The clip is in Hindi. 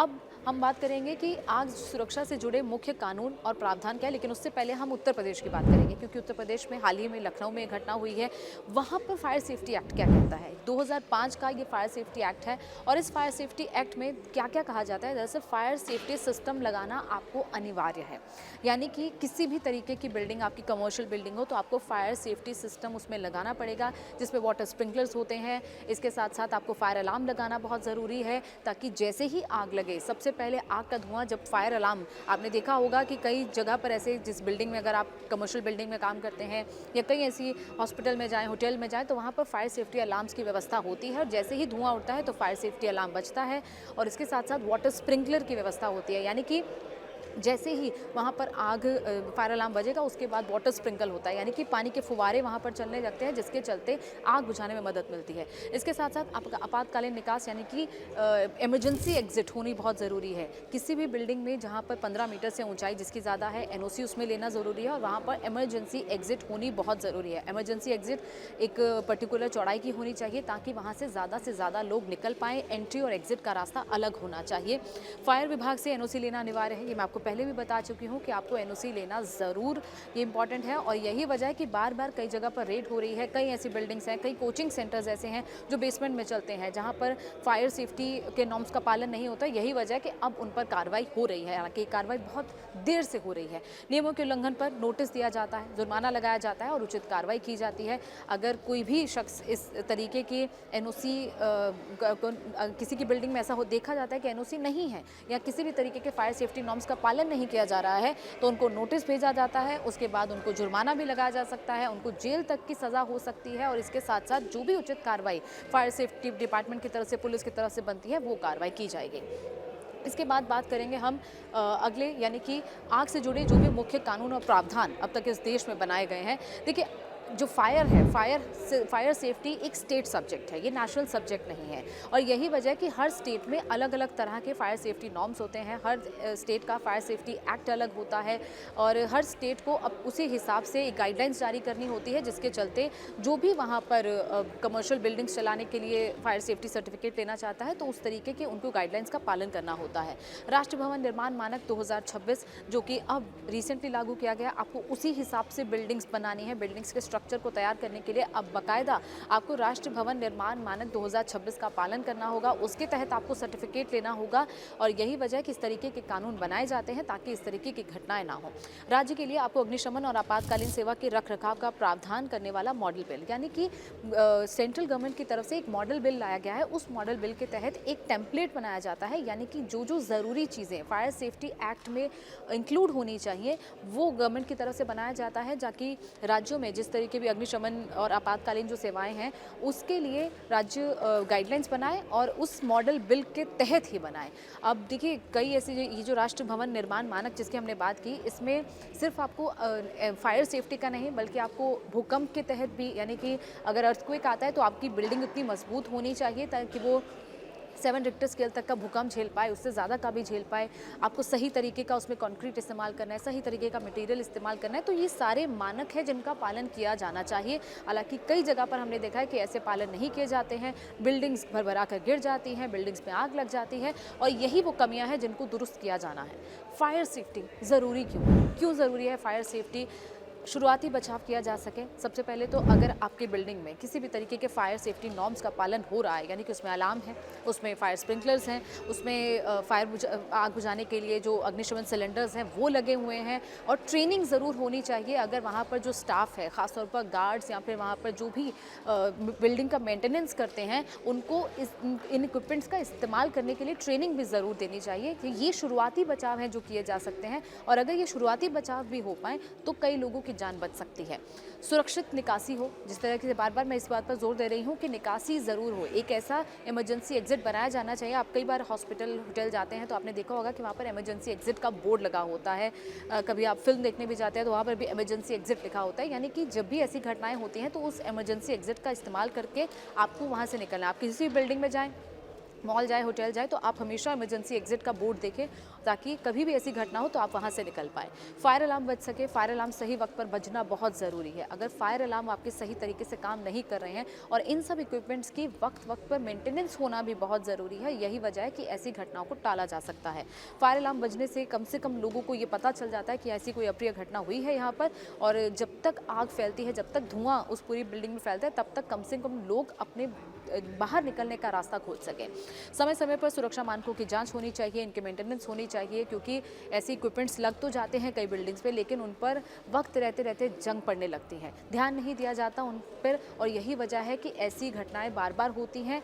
अब हम बात करेंगे कि आग सुरक्षा से जुड़े मुख्य कानून और प्रावधान क्या है, लेकिन उससे पहले हम उत्तर प्रदेश की बात करेंगे क्योंकि उत्तर प्रदेश में हाल ही में लखनऊ में एक घटना हुई है। वहाँ पर फायर सेफ्टी एक्ट क्या कहता है? 2005 का ये फायर सेफ्टी एक्ट है और इस फायर सेफ्टी एक्ट में क्या-क्या कहा जाता है? दरअसल फायर सेफ्टी सिस्टम लगाना आपको अनिवार्य है। यानी कि किसी भी तरीके की बिल्डिंग, आपकी कमर्शियल बिल्डिंग हो तो आपको फायर सेफ्टी सिस्टम उसमें लगाना पड़ेगा, जिसमें वाटर स्प्रिंकलर्स होते हैं। इसके साथ-साथ आपको फायर अलार्म लगाना बहुत ज़रूरी है ताकि जैसे ही आग लगे, सबसे पहले आग का धुआं जब फायर अलार्म, आपने देखा होगा कि कई जगह पर ऐसे, जिस बिल्डिंग में अगर आप कमर्शियल बिल्डिंग में काम करते हैं या कई ऐसी हॉस्पिटल में जाएं, होटल में जाएं, तो वहाँ पर फायर सेफ्टी अलार्म्स की व्यवस्था होती है और जैसे ही धुआं उठता है तो फायर सेफ्टी अलार्म बजता है। और इसके साथ साथ वाटर स्प्रिंकलर की व्यवस्था होती है, यानी कि जैसे ही वहाँ पर आग फायर अलार्म बजेगा उसके बाद वाटर स्प्रिंकल होता है, यानी कि पानी के फुवारे वहाँ पर चलने लगते हैं जिसके चलते आग बुझाने में मदद मिलती है। इसके साथ साथ आपका आपातकालीन निकास यानी कि इमरजेंसी एग्जिट होनी बहुत ज़रूरी है। किसी भी बिल्डिंग में जहाँ पर 15 मीटर से ऊंचाई जिसकी ज़्यादा है, एनओसी उसमें लेना ज़रूरी है और वहाँ पर इमरजेंसी एग्जिट होनी बहुत ज़रूरी है। इमरजेंसी एग्जिट एक पर्टिकुलर चौड़ाई की होनी चाहिए ताकि वहाँ से ज़्यादा लोग निकल पाएँ। एंट्री और एग्जिट का रास्ता अलग होना चाहिए। फायर विभाग से एनओसी लेना अनिवार्य है, ये मैं आपको पहले भी बता चुकी हूँ कि आपको एनओसी लेना ज़रूर ये इंपॉर्टेंट है। और यही वजह है कि बार बार कई जगह पर रेड हो रही है। कई ऐसी बिल्डिंग्स हैं, कई कोचिंग सेंटर्स ऐसे हैं जो बेसमेंट में चलते हैं जहाँ पर फायर सेफ्टी के नॉर्म्स का पालन नहीं होता। यही वजह है कि अब उन पर कार्रवाई हो रही है, हालांकि कार्रवाई बहुत देर से हो रही है। नियमों के उल्लंघन पर नोटिस दिया जाता है, जुर्माना लगाया जाता है और उचित कार्रवाई की जाती है। अगर कोई भी शख्स इस तरीके की एनओसी किसी की बिल्डिंग में ऐसा हो देखा जाता है कि एनओसी नहीं है या किसी भी तरीके के फायर सेफ्टी नॉर्म्स का पालन नहीं किया जा रहा है, तो उनको नोटिस भेजा जाता है। उसके बाद उनको जुर्माना भी लगाया जा सकता है, उनको जेल तक की सज़ा हो सकती है और इसके साथ साथ जो भी उचित कार्रवाई फायर सेफ्टी डिपार्टमेंट की तरफ से, पुलिस की तरफ से बनती है, वो कार्रवाई की जाएगी। इसके बाद बात करेंगे हम अगले, यानी कि आग से जुड़े जो भी मुख्य कानून और प्रावधान अब तक इस देश में बनाए गए हैं। देखिए, जो फायर है, फायर सेफ्टी एक स्टेट सब्जेक्ट है, ये नेशनल सब्जेक्ट नहीं है। और यही वजह है कि हर स्टेट में अलग अलग तरह के फायर सेफ्टी नॉर्म्स होते हैं। हर स्टेट का फायर सेफ्टी एक्ट अलग होता है और हर स्टेट को अब उसी हिसाब से एक गाइडलाइंस जारी करनी होती है, जिसके चलते जो भी वहाँ पर कमर्शियल बिल्डिंग्स चलाने के लिए फायर सेफ्टी सर्टिफिकेट लेना चाहता है तो उस तरीके के उनको गाइडलाइंस का पालन करना होता है। राष्ट्रीय भवन निर्माण मानक 2026 जो कि अब रिसेंटली लागू किया गया, आपको उसी हिसाब से बिल्डिंग्स बनानी है। बिल्डिंग्स के स्ट्रक्चर को तैयार करने के लिए अब बाकायदा आपको राष्ट्रीय भवन निर्माण मानक 2026 का पालन करना होगा, उसके तहत आपको सर्टिफिकेट लेना होगा। और यही वजह है कि इस तरीके के कानून बनाए जाते हैं ताकि इस तरीके की घटनाएं ना हो। राज्य के लिए आपको अग्निशमन और आपातकालीन सेवा के रखरखाव का प्रावधान करने वाला मॉडल बिल, यानी कि सेंट्रल गवर्नमेंट की तरफ से एक मॉडल बिल लाया गया है। उस मॉडल बिल के तहत एक टेम्पलेट बनाया जाता है, यानी कि जो जो ज़रूरी चीज़ें फायर सेफ्टी एक्ट में इंक्लूड होनी चाहिए वो गवर्नमेंट की तरफ से बनाया जाता है, ताकि राज्यों में जिस तरीके भी अग्निशमन और आपातकालीन जो सेवाएं हैं उसके लिए राज्य गाइडलाइंस बनाए और उस मॉडल बिल के तहत ही बनाए। अब देखिए, कई ऐसी ये जो राष्ट्रीय भवन निर्माण मानक जिसकी हमने बात की, इसमें सिर्फ आपको फायर सेफ्टी का नहीं बल्कि आपको भूकंप के तहत भी, यानी कि अगर अर्थक्वेक आता है तो आपकी बिल्डिंग इतनी मजबूत होनी चाहिए ताकि वो 7 रिक्टर स्केल तक का भूकंप झेल पाए, उससे ज़्यादा का भी झेल पाए। आपको सही तरीके का उसमें कंक्रीट इस्तेमाल करना है, सही तरीके का मटेरियल इस्तेमाल करना है। तो ये सारे मानक हैं जिनका पालन किया जाना चाहिए। हालांकि कई जगह पर हमने देखा है कि ऐसे पालन नहीं किए जाते हैं, बिल्डिंग्स भरभरा कर गिर जाती हैं, बिल्डिंग्स में आग लग जाती है और यही वो कमियाँ हैं जिनको दुरुस्त किया जाना है। फायर सेफ्टी ज़रूरी क्यों ज़रूरी है? फायर सेफ्टी शुरुआती बचाव किया जा सके। सबसे पहले तो अगर आपकी बिल्डिंग में किसी भी तरीके के फायर सेफ्टी नॉर्म्स का पालन हो रहा है, यानी कि उसमें अलार्म है, उसमें फायर स्प्रिंकलर्स हैं, उसमें आग बुझाने के लिए जो अग्निशमन सिलेंडर्स हैं वो लगे हुए हैं और ट्रेनिंग ज़रूर होनी चाहिए। अगर वहाँ पर जो स्टाफ है, ख़ासतौर पर गार्ड्स या फिर वहाँ पर जो भी बिल्डिंग का मेंटेनेंस करते हैं, उनको इन इक्विपमेंट्स का इस्तेमाल करने के लिए ट्रेनिंग भी ज़रूर देनी चाहिए। कि ये शुरुआती बचाव हैं जो किए जा सकते हैं और अगर ये शुरुआती बचाव भी हो पाएँ तो कई लोगों की जान बच सकती है। सुरक्षित निकासी हो, जिस तरह से बार बार मैं इस बात पर जोर दे रही हूँ कि निकासी ज़रूर हो। एक ऐसा इमरजेंसी एग्जिट बनाया जाना चाहिए। आप कई बार हॉस्पिटल, होटल जाते हैं तो आपने देखा होगा कि वहाँ पर इमरजेंसी एग्जिट का बोर्ड लगा होता है। कभी आप फिल्म देखने भी जाते हैं तो वहाँ पर भी इमरजेंसी एग्जिट लिखा होता है, यानी कि जब भी ऐसी घटनाएं होती हैं तो उस इमरजेंसी एग्जिट का इस्तेमाल करके आपको वहाँ से निकलना है। आप किसी भी बिल्डिंग में जाएँ, मॉल जाए, होटल जाए, तो आप हमेशा इमरजेंसी एग्जिट का बोर्ड देखें ताकि कभी भी ऐसी घटना हो तो आप वहाँ से निकल पाएँ। फायर अलार्म बज सके, फायर अलार्म सही वक्त पर बजना बहुत ज़रूरी है। अगर फायर अलार्म आपके सही तरीके से काम नहीं कर रहे हैं और इन सब इक्विपमेंट्स की वक्त पर मेंटेनेंस होना भी बहुत ज़रूरी है। यही वजह है कि ऐसी घटनाओं को टाला जा सकता है। फायर अलार्म बजने से कम लोगों को ये पता चल जाता है कि ऐसी कोई अप्रिय घटना हुई है यहाँ पर, और जब तक आग फैलती है, जब तक धुआं उस पूरी बिल्डिंग में फैलता है, तब तक कम से कम लोग अपने बाहर निकलने का रास्ता खोज सकें। समय समय पर सुरक्षा मानकों की जांच होनी चाहिए, इनके मेंटेनेंस होनी चाहिए, क्योंकि ऐसे इक्विपमेंट्स लग तो जाते हैं कई बिल्डिंग्स पे, लेकिन उन पर वक्त रहते रहते जंग पड़ने लगती है, ध्यान नहीं दिया जाता उन पर, और यही वजह है कि ऐसी घटनाएं बार बार होती हैं।